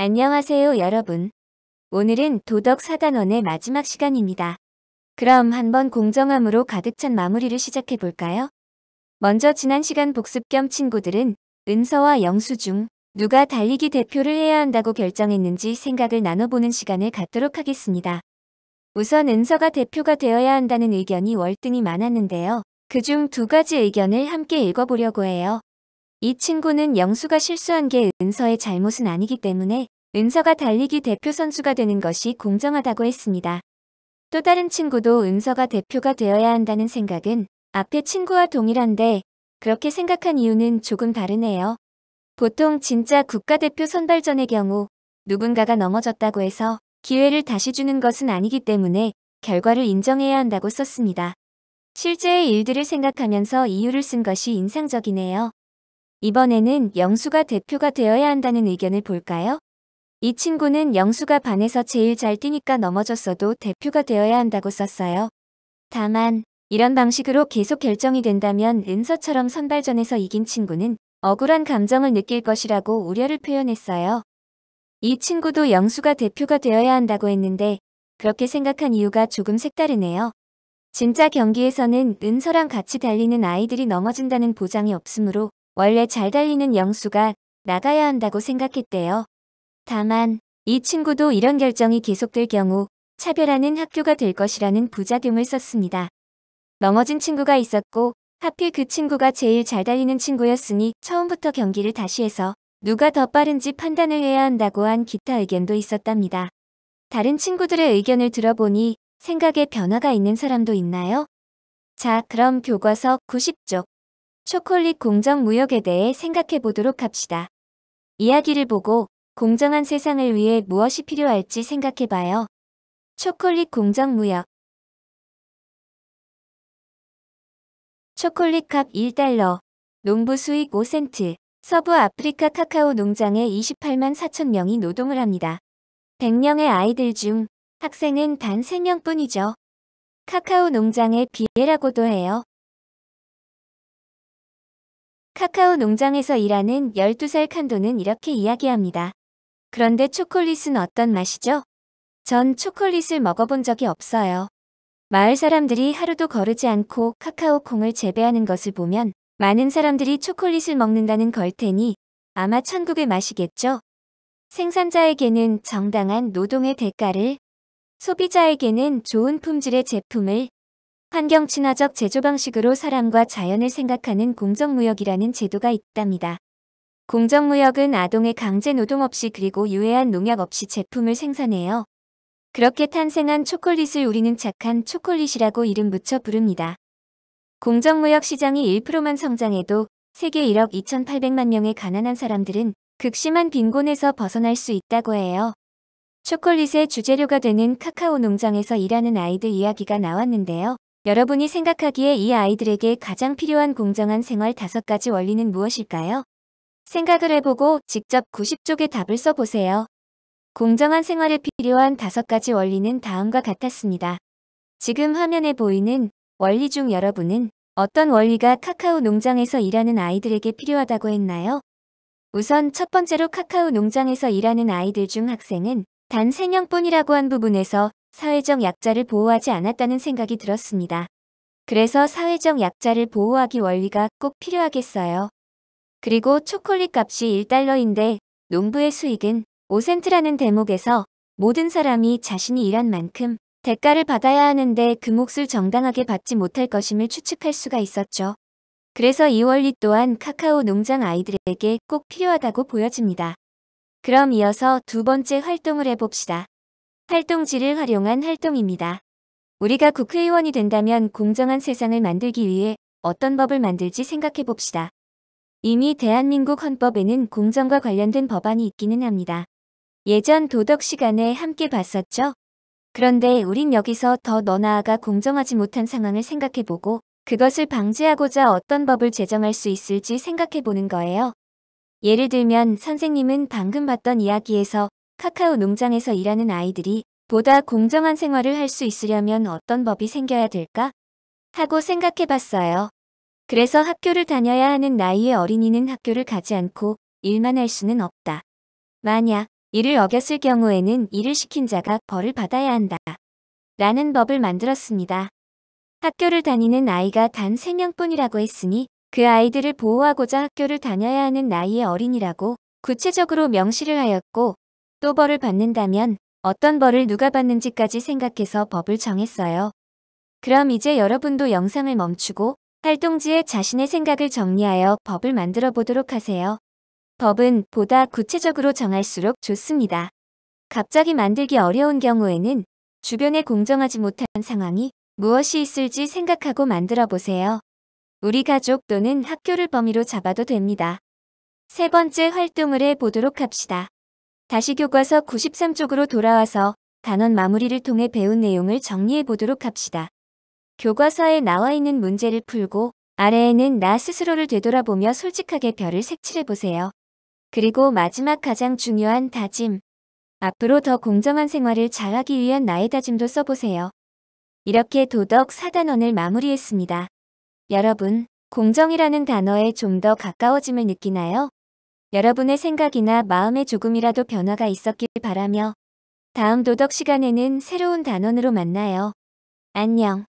안녕하세요, 여러분. 오늘은 도덕 4단원의 마지막 시간입니다. 그럼 한번 공정함으로 가득 찬 마무리를 시작해 볼까요? 먼저 지난 시간 복습 겸 친구들은 은서와 영수 중 누가 달리기 대표를 해야 한다고 결정했는지 생각을 나눠보는 시간을 갖도록 하겠습니다. 우선 은서가 대표가 되어야 한다는 의견이 월등히 많았는데요. 그중 두 가지 의견을 함께 읽어보려고 해요. 이 친구는 영수가 실수한 게 은서의 잘못은 아니기 때문에 은서가 달리기 대표 선수가 되는 것이 공정하다고 했습니다. 또 다른 친구도 은서가 대표가 되어야 한다는 생각은 앞의 친구와 동일한데 그렇게 생각한 이유는 조금 다르네요. 보통 진짜 국가대표 선발전의 경우 누군가가 넘어졌다고 해서 기회를 다시 주는 것은 아니기 때문에 결과를 인정해야 한다고 썼습니다. 실제의 일들을 생각하면서 이유를 쓴 것이 인상적이네요. 이번에는 영수가 대표가 되어야 한다는 의견을 볼까요? 이 친구는 영수가 반에서 제일 잘 뛰니까 넘어졌어도 대표가 되어야 한다고 썼어요. 다만 이런 방식으로 계속 결정이 된다면 은서처럼 선발전에서 이긴 친구는 억울한 감정을 느낄 것이라고 우려를 표현했어요. 이 친구도 영수가 대표가 되어야 한다고 했는데 그렇게 생각한 이유가 조금 색다르네요. 진짜 경기에서는 은서랑 같이 달리는 아이들이 넘어진다는 보장이 없으므로 원래 잘 달리는 영수가 나가야 한다고 생각했대요. 다만 이 친구도 이런 결정이 계속될 경우 차별하는 학교가 될 것이라는 부작용을 썼습니다. 넘어진 친구가 있었고 하필 그 친구가 제일 잘 달리는 친구였으니 처음부터 경기를 다시 해서 누가 더 빠른지 판단을 해야 한다고 한 기타 의견도 있었답니다. 다른 친구들의 의견을 들어보니 생각에 변화가 있는 사람도 있나요? 자, 그럼 교과서 90쪽 초콜릿 공정무역에 대해 생각해 보도록 합시다. 이야기를 보고 공정한 세상을 위해 무엇이 필요할지 생각해봐요. 초콜릿 공정무역. 초콜릿 값 1달러, 농부 수익 5센트, 서부 아프리카 카카오 농장에 28만 4천 명이 노동을 합니다. 100명의 아이들 중 학생은 단 3명뿐이죠. 카카오 농장의 비애라고도 해요. 카카오 농장에서 일하는 12살 칸도는 이렇게 이야기합니다. 그런데 초콜릿은 어떤 맛이죠? 전 초콜릿을 먹어본 적이 없어요. 마을 사람들이 하루도 거르지 않고 카카오 콩을 재배하는 것을 보면 많은 사람들이 초콜릿을 먹는다는 걸 테니 아마 천국의 맛이겠죠? 생산자에게는 정당한 노동의 대가를, 소비자에게는 좋은 품질의 제품을, 환경 친화적 제조 방식으로 사람과 자연을 생각하는 공정무역이라는 제도가 있답니다. 공정무역은 아동의 강제 노동 없이 그리고 유해한 농약 없이 제품을 생산해요. 그렇게 탄생한 초콜릿을 우리는 착한 초콜릿이라고 이름 붙여 부릅니다. 공정무역 시장이 1%만 성장해도 세계 1억 2,800만 명의 가난한 사람들은 극심한 빈곤에서 벗어날 수 있다고 해요. 초콜릿의 주재료가 되는 카카오 농장에서 일하는 아이들 이야기가 나왔는데요. 여러분이 생각하기에 이 아이들에게 가장 필요한 공정한 생활 5가지 원리는 무엇일까요? 생각을 해보고 직접 90쪽의 답을 써보세요. 공정한 생활에 필요한 5가지 원리는 다음과 같았습니다. 지금 화면에 보이는 원리 중 여러분은 어떤 원리가 카카오 농장에서 일하는 아이들에게 필요하다고 했나요? 우선 첫 번째로 카카오 농장에서 일하는 아이들 중 학생은 단 3명뿐이라고 한 부분에서 사회적 약자를 보호하지 않았다는 생각이 들었습니다. 그래서 사회적 약자를 보호하기 원리가 꼭 필요하겠어요. 그리고 초콜릿 값이 1달러인데 농부의 수익은 5센트라는 대목에서 모든 사람이 자신이 일한 만큼 대가를 받아야 하는데 그 몫을 정당하게 받지 못할 것임을 추측할 수가 있었죠. 그래서 이 원리 또한 카카오 농장 아이들에게 꼭 필요하다고 보여집니다. 그럼 이어서 두 번째 활동을 해봅시다. 활동지를 활용한 활동입니다. 우리가 국회의원이 된다면 공정한 세상을 만들기 위해 어떤 법을 만들지 생각해봅시다. 이미 대한민국 헌법에는 공정과 관련된 법안이 있기는 합니다. 예전 도덕 시간에 함께 봤었죠? 그런데 우린 여기서 더 나아가 공정하지 못한 상황을 생각해보고 그것을 방지하고자 어떤 법을 제정할 수 있을지 생각해보는 거예요. 예를 들면 선생님은 방금 봤던 이야기에서 카카오 농장에서 일하는 아이들이 보다 공정한 생활을 할 수 있으려면 어떤 법이 생겨야 될까? 하고 생각해봤어요. 그래서 학교를 다녀야 하는 나이의 어린이는 학교를 가지 않고 일만 할 수는 없다. 만약 이를 어겼을 경우에는 일을 시킨 자가 벌을 받아야 한다. 라는 법을 만들었습니다. 학교를 다니는 아이가 단 3명뿐이라고 했으니 그 아이들을 보호하고자 학교를 다녀야 하는 나이의 어린이라고 구체적으로 명시를 하였고, 또 벌을 받는다면 어떤 벌을 누가 받는지까지 생각해서 법을 정했어요. 그럼 이제 여러분도 영상을 멈추고 활동지에 자신의 생각을 정리하여 법을 만들어 보도록 하세요. 법은 보다 구체적으로 정할수록 좋습니다. 갑자기 만들기 어려운 경우에는 주변에 공정하지 못한 상황이 무엇이 있을지 생각하고 만들어 보세요. 우리 가족 또는 학교를 범위로 잡아도 됩니다. 세 번째 활동을 해보도록 합시다. 다시 교과서 93쪽으로 돌아와서 단원 마무리를 통해 배운 내용을 정리해 보도록 합시다. 교과서에 나와 있는 문제를 풀고 아래에는 나 스스로를 되돌아보며 솔직하게 별을 색칠해 보세요. 그리고 마지막 가장 중요한 다짐. 앞으로 더 공정한 생활을 잘하기 위한 나의 다짐도 써보세요. 이렇게 도덕 4단원을 마무리했습니다. 여러분, 공정이라는 단어에 좀 더 가까워짐을 느끼나요? 여러분의 생각이나 마음에 조금이라도 변화가 있었길 바라며 다음 도덕 시간에는 새로운 단원으로 만나요. 안녕.